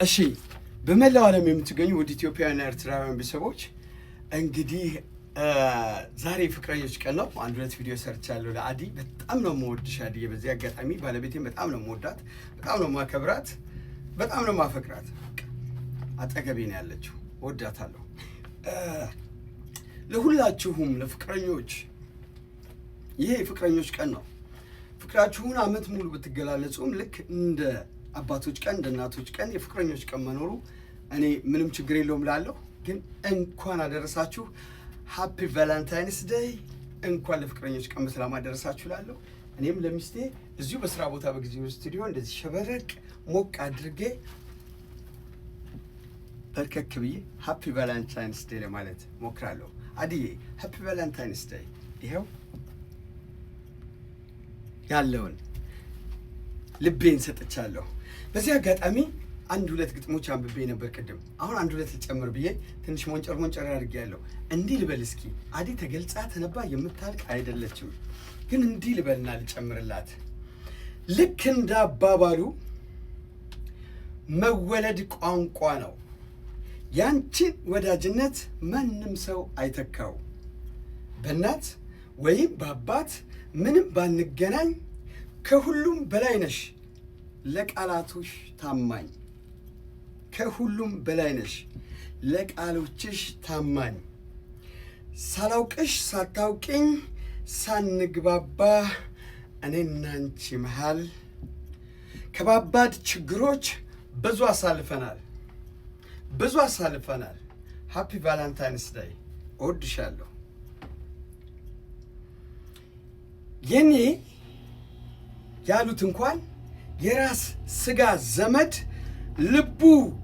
እሺ በመላው ዓለም የምትገኙ ወደ ኢትዮጵያውያንና ኤርትራውያን ቤተሰቦች እንግዲህ ዛሬ ፍቅረኞች ቀን ነው። አንድ ሁለት ቪዲዮ ሰርቻለሁ ለአዲ። በጣም ነው የምወድሽ አዲ። በዚህ አጋጣሚ ባለቤቴን በጣም ነው የምወዳት፣ በጣም ነው የማከብራት፣ በጣም ነው የማፈቅራት። አጠገቤ ነው ያለችው፣ እወዳታለሁ። ለሁላችሁም ለፍቅረኞች ይሄ የፍቅረኞች ቀን ነው። ፍቅራችሁን አመት ሙሉ ብትገላለጹም ልክ እንደ አባቶች ቀን እንደ እናቶች ቀን የፍቅረኞች ቀን መኖሩ እኔ ምንም ችግር የለውም ላለሁ። ግን እንኳን አደረሳችሁ፣ ሃፒ ቫለንታይንስ ዴይ። እንኳን ለፍቅረኞች ቀን በሰላም አደረሳችሁ ላለሁ። እኔም ለሚስቴ እዚሁ በስራ ቦታ በጊዜው ስቱዲዮ እንደዚህ ሸበረቅ ሞቅ አድርጌ በርከክ ብዬ ሃፒ ቫለንታይንስ ዴይ ለማለት ሞክራለሁ። አዲዬ ሃፒ ቫለንታይንስ ዴይ። ይሄው ያለውን ልቤን ሰጥቻለሁ። በዚህ አጋጣሚ አንድ ሁለት ግጥሞች አንብቤ ነበር ቅድም። አሁን አንድ ሁለት ልጨምር ብዬ ትንሽ ሞንጨር አድርጌያለሁ። እንዲህ ልበል እስኪ። አዲ ተገልጻ ተነባ የምታልቅ አይደለችም። ግን እንዲህ ልበልና ልጨምርላት። ልክ እንደ አባባሉ መወለድ ቋንቋ ነው። ያንቺን ወዳጅነት ማንም ሰው አይተካው። በእናት ወይም በአባት ምንም ባንገናኝ ከሁሉም በላይ ነሽ ለቃላቶች ታማኝ። ከሁሉም በላይ ነሽ ለቃሎችሽ ታማኝ። ሳላውቅሽ ሳታውቂኝ ሳንግባባ እኔና አንቺ መሃል ከባባድ ችግሮች ብዙ አሳልፈናል። ሃፒ ቫለንታይንስ ዴይ። እወድሻለሁ። የኔ ያሉት እንኳን የራስ ስጋ ዘመድ ልቡ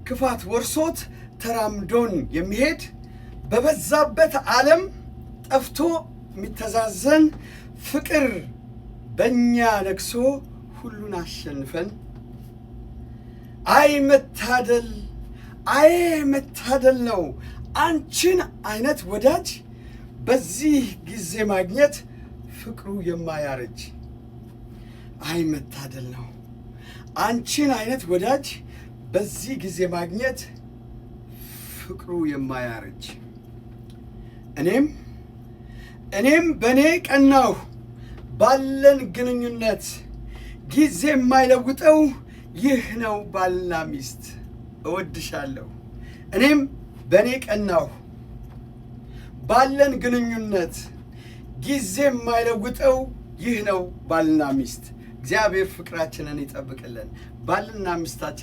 ክፋት ወርሶት ተራምዶን የሚሄድ በበዛበት ዓለም ጠፍቶ የሚተዛዘን ፍቅር በእኛ ነግሶ ሁሉን አሸንፈን አይ መታደል ነው አንቺን አይነት ወዳጅ በዚህ ጊዜ ማግኘት ፍቅሩ የማያረጅ። አይ መታደል ነው አንቺን አይነት ወዳጅ በዚህ ጊዜ ማግኘት ፍቅሩ የማያረጅ። እኔም በእኔ ቀናሁ ባለን ግንኙነት ጊዜ የማይለውጠው ይህ ነው ባልና ሚስት። እወድሻለሁ። እኔም በእኔ ቀናሁ ባለን ግንኙነት ጊዜ የማይለውጠው ይህ ነው ባልና ሚስት። እግዚአብሔር ፍቅራችንን ይጠብቅልን። ባልና ሚስታችን